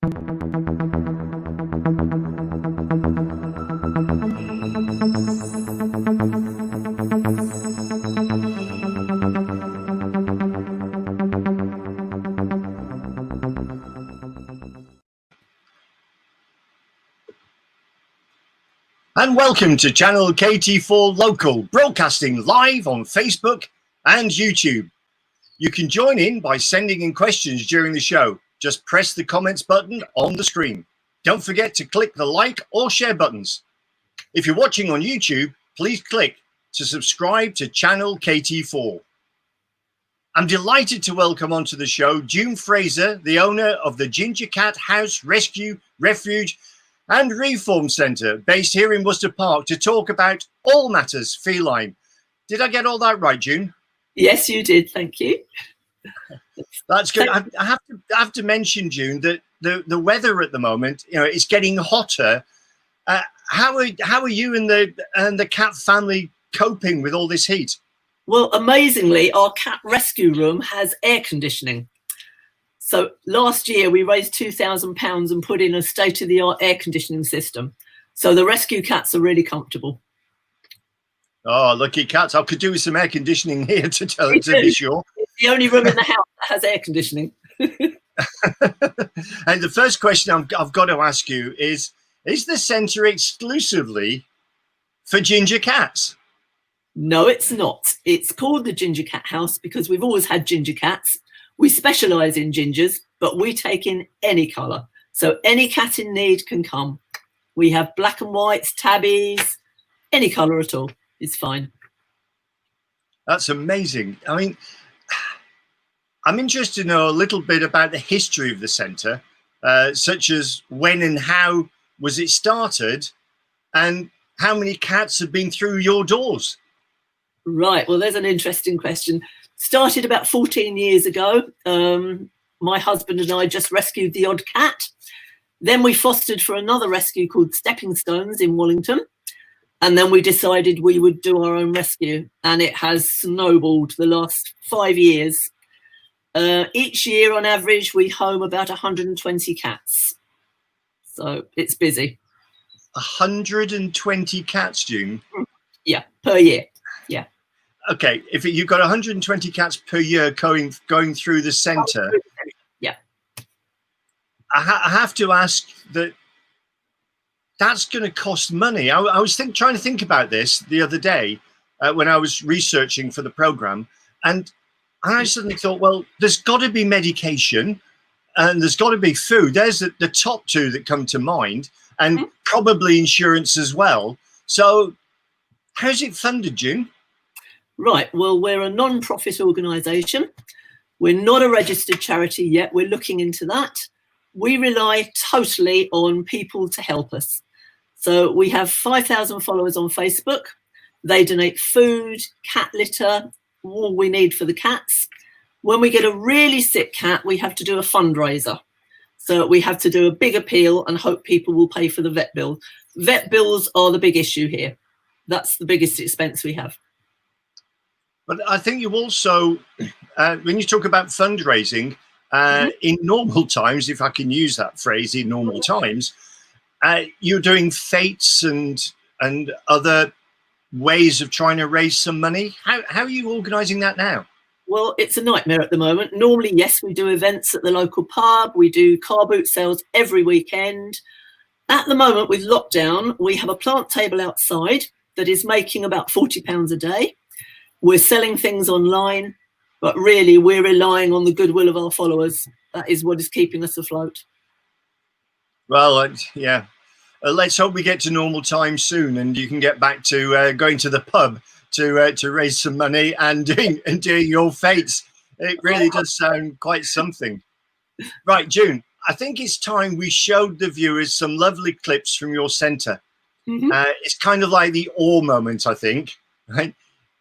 And welcome to channel KT4 Local, broadcasting live on Facebook and YouTube. You can join in by sending in questions during the show. Just press the comments button on the screen. Don't forget to click the like or share buttons. If you're watching on YouTube, please click to subscribe to channel KT4. I'm delighted to welcome onto the show June Fraser, the owner of the Ginger Cat House Rescue, Refuge and ReHome Centre, based here in Worcester Park, to talk about all matters feline. Did I get all that right, June? Yes, you did. Thank you. That's good. I have to mention, June, that the weather at the moment, it's getting hotter. How are you and the cat family coping with all this heat? Well, amazingly, our cat rescue room has air conditioning. So last year we raised £2,000 and put in a state-of-the-art air conditioning system. So the rescue cats are really comfortable. Oh, lucky cats. I could do with some air conditioning here to be sure. It's the only room in the house that has air conditioning. And the first question I've got to ask you is the centre exclusively for ginger cats? No, it's not. It's called the Ginger Cat House because we've always had ginger cats. We specialise in gingers, but we take in any colour. So any cat in need can come. We have black and whites, tabbies, any colour at all. It's fine. That's amazing. I mean, I'm interested to know a little bit about the history of the centre, such as when and how was it started and how many cats have been through your doors? Right, well, there's an interesting question. Started about 14 years ago. My husband and I just rescued the odd cat. Then we fostered for another rescue called Stepping Stones in Wallington. And then we decided we would do our own rescue. And it has snowballed the last 5 years. Each year, on average, we home about 120 cats. So it's busy. 120 cats, June? Yeah, per year. Yeah. Okay, if you've got 120 cats per year going through the centre, yeah, I have to ask that's going to cost money. I was trying to think about this the other day when I was researching for the programme, and I suddenly thought, well, there's got to be medication and there's got to be food. There's the top two that come to mind, and probably insurance as well. So how's it funded, June? Right, well, we're a non-profit organisation. We're not a registered charity yet. We're looking into that. We rely totally on people to help us. So we have 5,000 followers on Facebook. They donate food, cat litter, all we need for the cats. When we get a really sick cat, we have to do a fundraiser. So we have to do a big appeal and hope people will pay for the vet bill. Vet bills are the big issue here. That's the biggest expense we have. But I think you also, when you talk about fundraising, in normal times, if I can use that phrase, in normal times, you're doing fetes and other ways of trying to raise some money. How are you organising that now? Well, it's a nightmare at the moment. Normally, yes, we do events at the local pub. We do car boot sales every weekend. At the moment, with lockdown, we have a plant table outside that is making about £40 a day. We're selling things online, but really we're relying on the goodwill of our followers. That is what is keeping us afloat. Well, yeah. Let's hope we get to normal times soon and you can get back to going to the pub to raise some money and doing your fetes. It really does sound quite something. Right, June, I think it's time we showed the viewers some lovely clips from your centre. It's kind of like the awe moment, I think, right?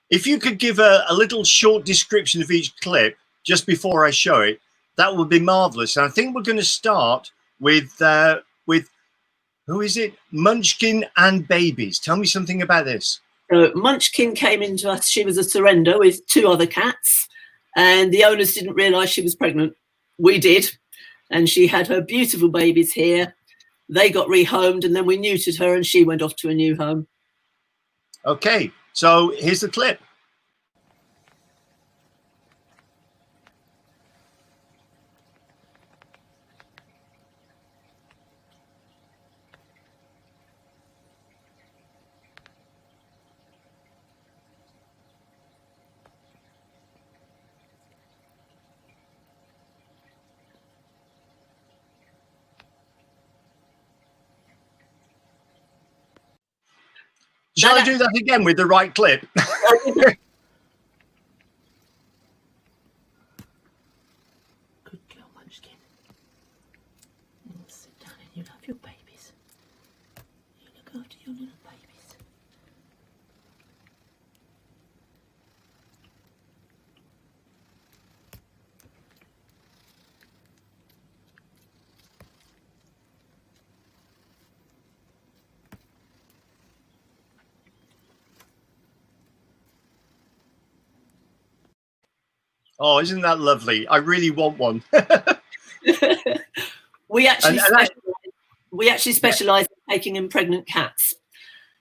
If you could give a little short description of each clip just before I show it, that would be marvellous. And I think we're going to start with who is it? Munchkin and Babies. Tell me something about this. Munchkin came into us. She was a surrender with 2 other cats, and the owners didn't realise she was pregnant. We did. and she had her beautiful babies here. They got rehomed, and then we neutered her, and she went off to a new home. Okay, so here's the clip. Shall I do that again with the right clip? Good girl, Munchkin. Sit down and you love your babies. You look after your little babies. Oh, isn't that lovely? I really want one. We actually specialise in taking in pregnant cats.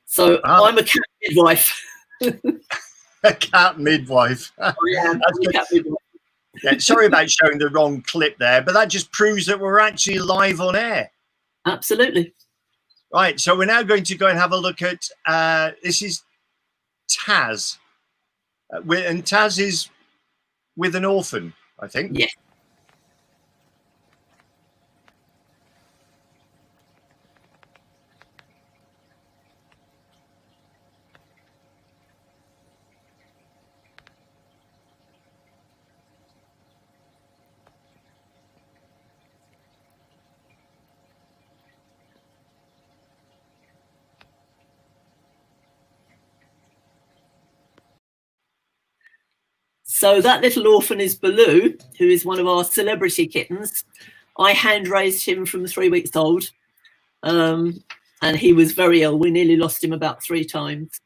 So I'm a cat midwife. A cat midwife. Yeah, sorry about showing the wrong clip there, but that just proves that we're actually live on air. Absolutely. Right, so we're now going to go and have a look at, this is Taz. And Taz is with an orphan, I think. Yes. So that little orphan is Baloo, who is one of our celebrity kittens. I hand raised him from 3 weeks old, and he was very ill. We nearly lost him about 3 times,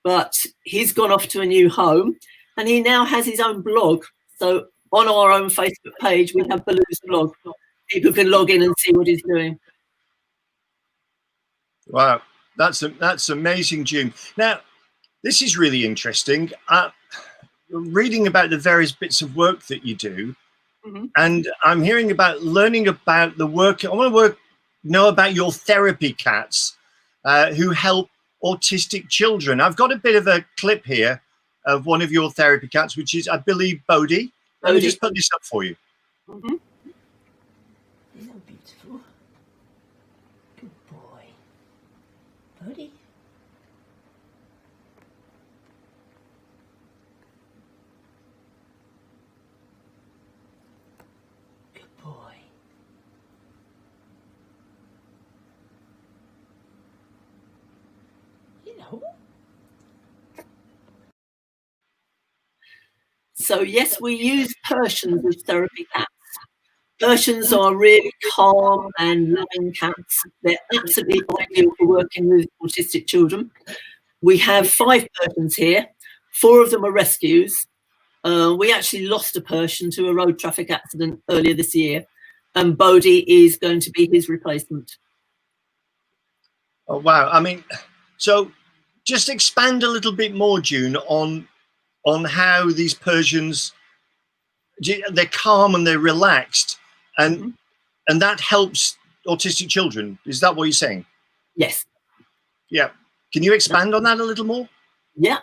but he's gone off to a new home, and he now has his own blog. So on our own Facebook page, we have Baloo's blog. People can log in and see what he's doing. Wow, that's amazing, June. Now, this is really interesting. Reading about the various bits of work that you do, and I'm learning about the work. I want to know about your therapy cats who help autistic children. I've got a bit of a clip here of one of your therapy cats, which is, I believe, Bodhi. Let me just put this up for you. Isn't that beautiful? Good boy. Bodhi. Good boy. You know. So yes, we use Persians as therapy cats. Persians are really calm and loving cats. They're absolutely ideal for working with autistic children. We have 5 Persians here. 4 of them are rescues. We actually lost a Persian to a road traffic accident earlier this year, and Bodhi is going to be his replacement. Oh, wow. I mean, so just expand a little bit more, June, on how these Persians, they're calm and they're relaxed, and that helps autistic children. Is that what you're saying? Yes. Yeah. Can you expand on that a little more? Yeah.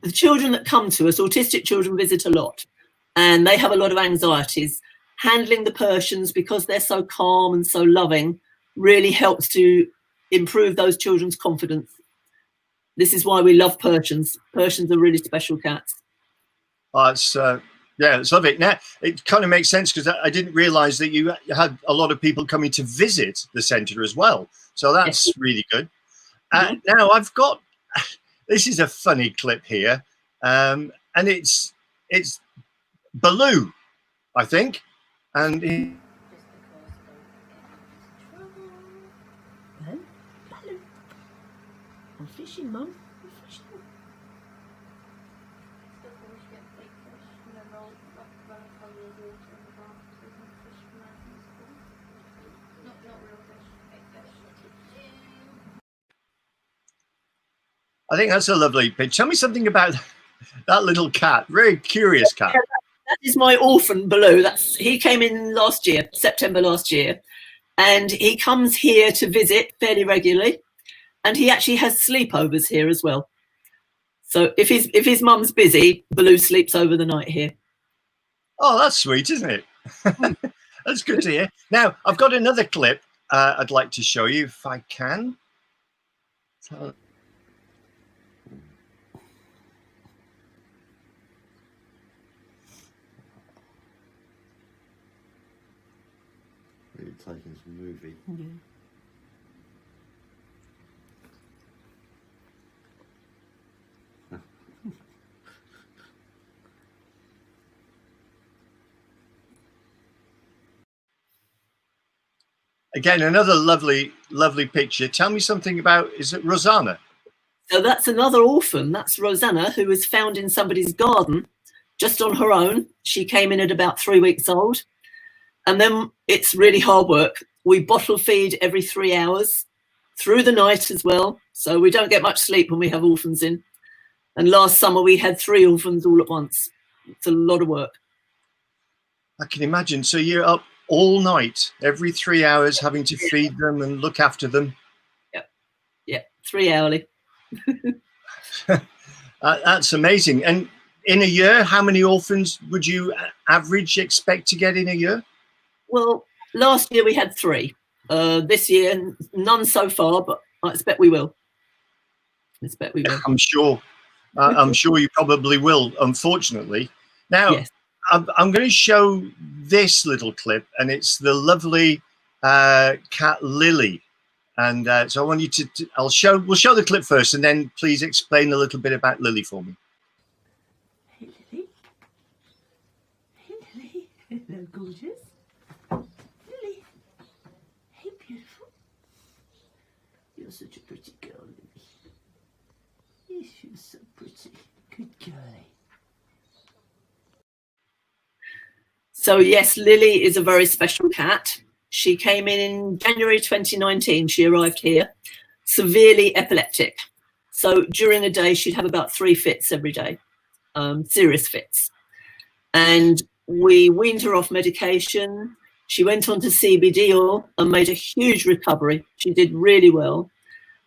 The children that come to us, autistic children, visit a lot, and they have a lot of anxieties. Handling the Persians, because they're so calm and so loving, really helps to improve those children's confidence. This is why we love Persians. Persians are really special cats. Yeah, it's lovely. Now, it kind of makes sense because I didn't realize that you had a lot of people coming to visit the centre as well. So that's really good. Now, I've got, this is a funny clip here, and it's Baloo, I think. And he, Baloo. I'm fishing, Mum. I'm fishing. I think that's a lovely picture. Tell me something about that little cat. Very curious cat. That is my orphan, Baloo. He came in last year, September last year, and he comes here to visit fairly regularly, and he actually has sleepovers here as well. So if his mum's busy, Baloo sleeps over the night here. Oh, that's sweet, isn't it? That's good to hear. Now, I've got another clip I'd like to show you if I can. So, Really taking some movie. Yeah. again, another lovely picture. Tell me something about, is it Rosanna? So that's another orphan. That's Rosanna, who was found in somebody's garden just on her own. She came in at about 3 weeks old. And then it's really hard work. We bottle feed every 3 hours through the night as well. So we don't get much sleep when we have orphans in. And last summer we had 3 orphans all at once. It's a lot of work. I can imagine. So you're up all night, every 3 hours, having to feed them and look after them. Yeah, 3 hourly. That's amazing. And in a year, how many orphans would you average expect to get in a year? Well, last year we had 3. This year, none so far, but I expect we will. I'm sure. I'm sure you probably will, unfortunately. Now, yes. I'm going to show this little clip, and it's the lovely cat Lily. And so I want you to we'll show the clip first, and then please explain a little bit about Lily for me. Hey, Lily. Hey, Lily. Hello, gorgeous. Lily. Hey, beautiful. You're such a pretty girl, Lily. Yes, you're so pretty. Good girlie. So yes, Lily is a very special cat. She came in January 2019. She arrived here, severely epileptic. So during a day, she'd have about 3 fits every day, serious fits. And we weaned her off medication. She went on to CBD oil and made a huge recovery. She did really well.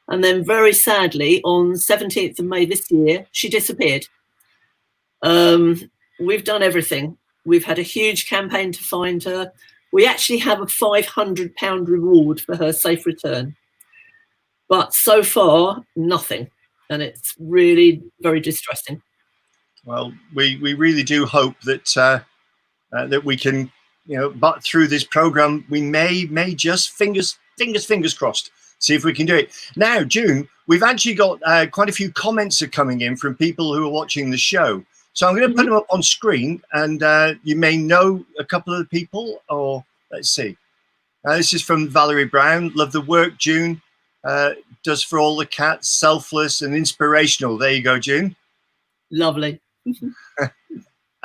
And then very sadly, on 17th of May this year, she disappeared. We've done everything. We've had a huge campaign to find her. We actually have a £500 reward for her safe return. But so far, nothing. And it's really very distressing. Well, we really do hope that that we can, but through this program, we may just fingers crossed, see if we can do it. Now, June, we've actually got quite a few comments are coming in from people who are watching the show. So I'm going to put them up on screen, and you may know a couple of the people, or let's see. This is from Valerie Brown. Love the work June does for all the cats, selfless and inspirational. There you go, June. Lovely.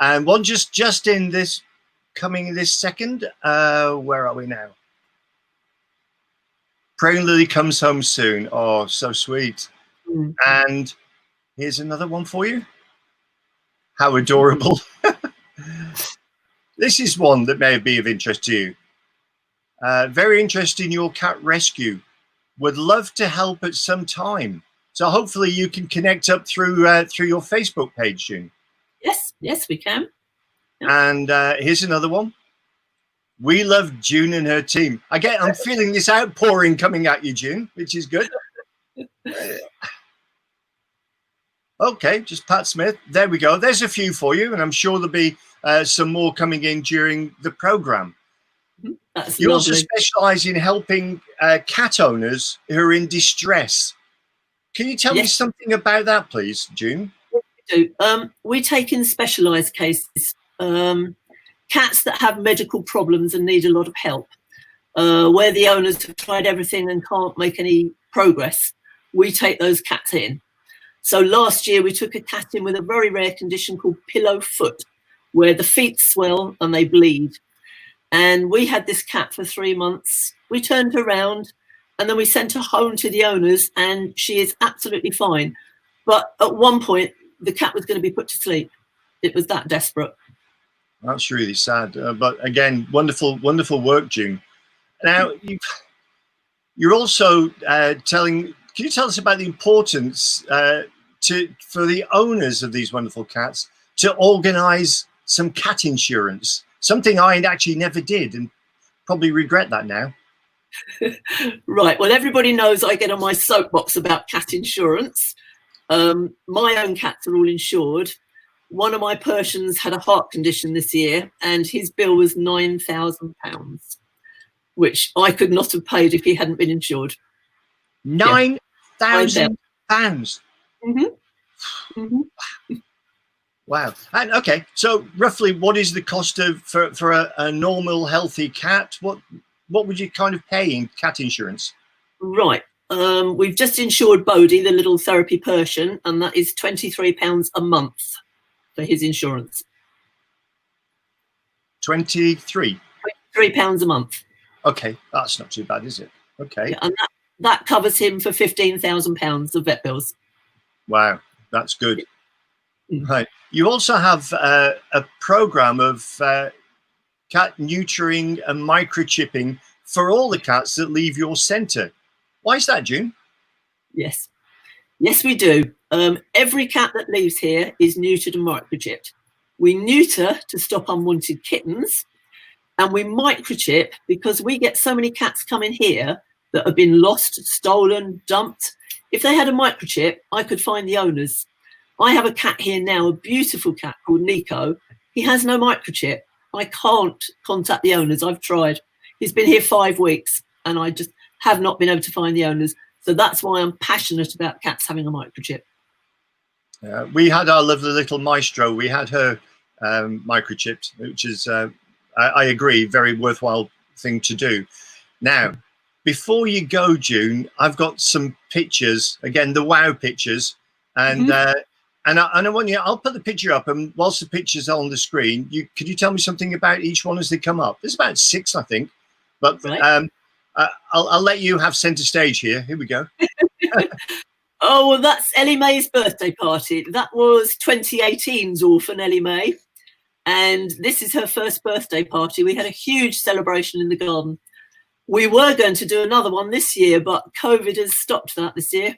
And one just in this, coming this second. Where are we now? Praying Lily comes home soon. Oh, so sweet. And here's another one for you. How adorable. This is one that may be of interest to you. Very interested in your cat rescue. Would love to help at some time. So hopefully you can connect up through your Facebook page, June. Yes, we can. Yep. And here's another one. We love June and her team. I'm feeling this outpouring coming at you, June, which is good. Okay, just Pat Smith. There we go. There's a few for you, and I'm sure there'll be some more coming in during the program. That's you lovely. Also specialize in helping cat owners who are in distress. Can you tell me something about that, please, June? We do. We take in specialized cases, cats that have medical problems and need a lot of help, where the owners have tried everything and can't make any progress. We take those cats in. So last year we took a cat in with a very rare condition called pillow foot, where the feet swell and they bleed. And we had this cat for 3 months. We turned her around and then we sent her home to the owners, and she is absolutely fine. But at one point, the cat was going to be put to sleep. It was that desperate. That's really sad. But again, wonderful, wonderful work, June. Now, you're also can you tell us about the importance for the owners of these wonderful cats to organise some cat insurance? Something I actually never did and probably regret that now. Right. Well, everybody knows I get on my soapbox about cat insurance. My own cats are all insured. One of my Persians had a heart condition this year and his bill was £9,000, which I could not have paid if he hadn't been insured. £9,000. Mm-hmm. Mm-hmm. Wow. And okay, so roughly what is the cost of for a normal healthy cat? What would you kind of pay in cat insurance? Right. We've just insured Bodhi, the little therapy Persian, and that is £23 a month for his insurance. 23. £23 a month. Okay, that's not too bad, is it? Okay. Yeah, and that covers him for £15,000 of vet bills. Wow, that's good. Right. You also have a program of cat neutering and microchipping for all the cats that leave your centre. Why is that, June? Yes. Yes, we do. Every cat that leaves here is neutered and microchipped. We neuter to stop unwanted kittens, and we microchip because we get so many cats coming here that have been lost, stolen, dumped. If they had a microchip, I could find the owners. I have a cat here now, a beautiful cat called Nico. He has no microchip. I can't contact the owners. I've tried. He's been here 5 weeks and I just have not been able to find the owners. So that's why I'm passionate about cats having a microchip. We had our lovely little Maestro. We had her microchipped, which is, I agree, very worthwhile thing to do. Now, before you go, June, I've got some pictures, again, the wow pictures. And and I want you, I'll put the picture up, and whilst the picture's on the screen, could you tell me something about each one as they come up? There's about 6, I think. But right. I'll let you have centre stage here. Here we go. Oh, well, that's Ellie Mae's birthday party. That was 2018's orphan Ellie Mae. And this is her first birthday party. We had a huge celebration in the garden. We were going to do another one this year, but COVID has stopped that this year.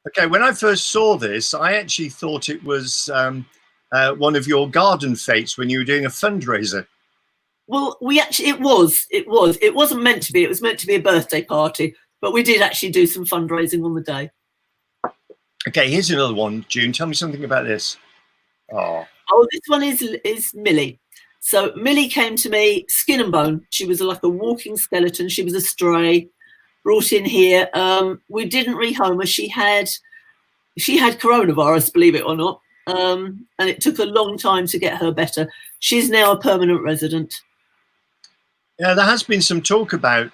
Okay, when I first saw this, I actually thought it was one of your garden fetes when you were doing a fundraiser. Well, it wasn't meant to be. It was meant to be a birthday party, but we did actually do some fundraising on the day. Okay, here's another one, June. Tell me something about this. Oh, this one is Millie. So Millie came to me skin and bone. She was like a walking skeleton. She was a stray. Brought in here. We didn't rehome her. She had coronavirus, believe it or not, and it took a long time to get her better. She's now a permanent resident. Yeah, there has been some talk about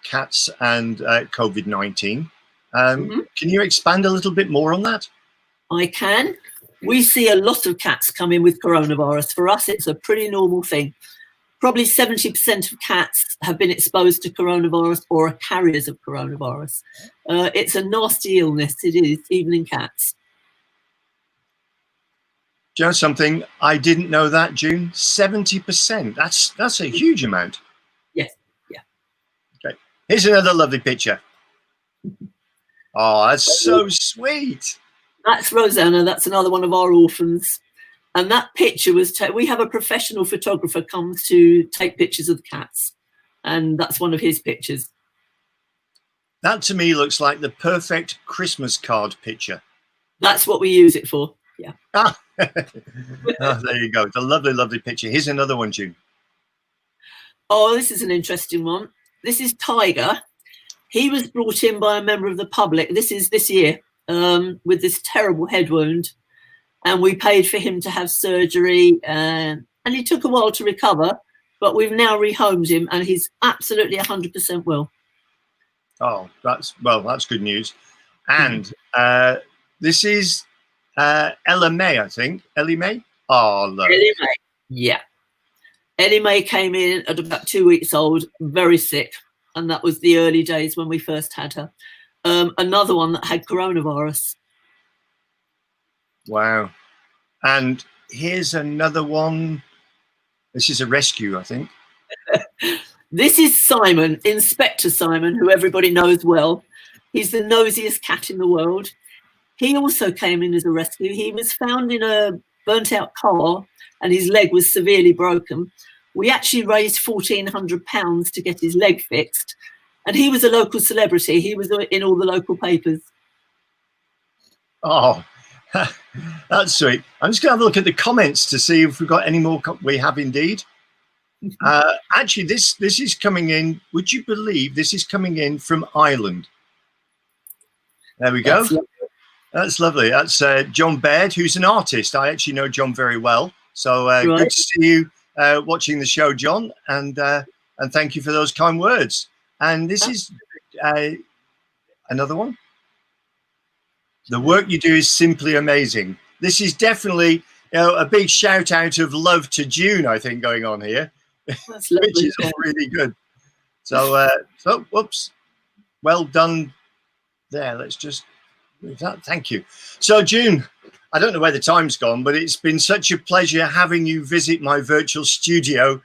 cats and COVID-19. Can you expand a little bit more on that? I can. We see a lot of cats come in with coronavirus. For us, it's a pretty normal thing. Probably 70% of cats have been exposed to coronavirus or are carriers of coronavirus. It's a nasty illness, it is, even in cats. Do you know something? I didn't know that, June. 70%. That's a huge amount. Yes, yeah. Okay. Here's another lovely picture. Oh, that's so sweet. That's Rosanna. That's another one of our orphans. And that picture was, we have a professional photographer comes to take pictures of the cats. And that's one of his pictures. That to me looks like the perfect Christmas card picture. That's what we use it for, yeah. Oh, there you go. The lovely, lovely picture. Here's another one, June. Oh, this is an interesting one. This is Tiger. He was brought in by a member of the public. This is this year with this terrible head wound. And we paid for him to have surgery, and he took a while to recover, but we've now rehomed him, and he's absolutely 100% well. Oh, that's good news. And this is Ella May, I think. Ellie Mae? Oh, look. Ellie Mae, yeah. Ellie Mae came in at about 2 weeks old, very sick, and that was the early days when we first had her. Another one that had coronavirus. Wow. And here's another one. This is a rescue, I think. This is Simon, Inspector Simon, who everybody knows well. He's the nosiest cat in the world. He also came in as a rescue. He was found in a burnt out car and his leg was severely broken. We actually raised £1,400 to get his leg fixed. And he was a local celebrity. He was in all the local papers. Oh, that's sweet. I'm just going to have a look at the comments to see if we've got any more. We have indeed. Actually, this is coming in. Would you believe this is coming in from Ireland? There we go. That's lovely. That's John Baird, who's an artist. I actually know John very well. So good to see you watching the show, John. And thank you for those kind words. And this is another one. The work you do is simply amazing. This is definitely, a big shout out of love to June, I think, going on here. That's lovely. Which is all really good. So, whoops. Well done there. Let's just move that. Thank you. So, June, I don't know where the time's gone, but it's been such a pleasure having you visit my virtual studio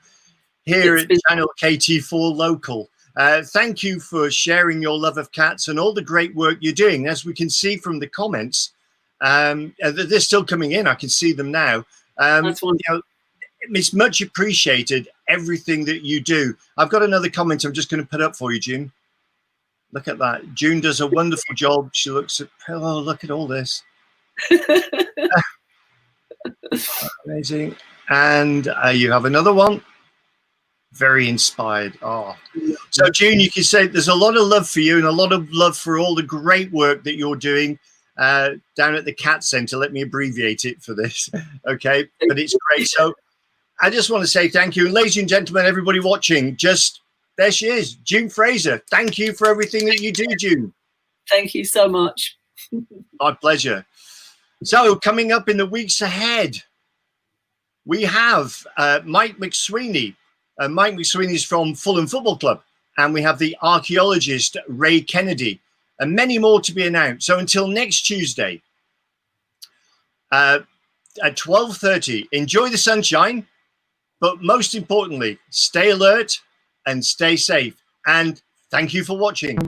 here at Channel KT4 Local. Thank you for sharing your love of cats and all the great work you're doing. As we can see from the comments, they're still coming in. I can see them now. That's wonderful. It's much appreciated, everything that you do. I've got another comment I'm just going to put up for you, June. Look at that. June does a wonderful job. She looks at, oh, look at all this. Amazing. And you have another one. Very inspired. Oh, so June, you can say there's a lot of love for you and a lot of love for all the great work that you're doing down at the Cat Centre. Let me abbreviate it for this. Okay, but it's great. So I just want to say thank you. And ladies and gentlemen, everybody watching, just there she is, June Fraser. Thank you for everything that you do, June. Thank you so much. My pleasure. So coming up in the weeks ahead, we have Mike McSweeney. Mike McSweeney is from Fulham Football Club. And we have the archaeologist Ray Kennedy. And many more to be announced. So until next Tuesday at 12:30, enjoy the sunshine. But most importantly, stay alert and stay safe. And thank you for watching.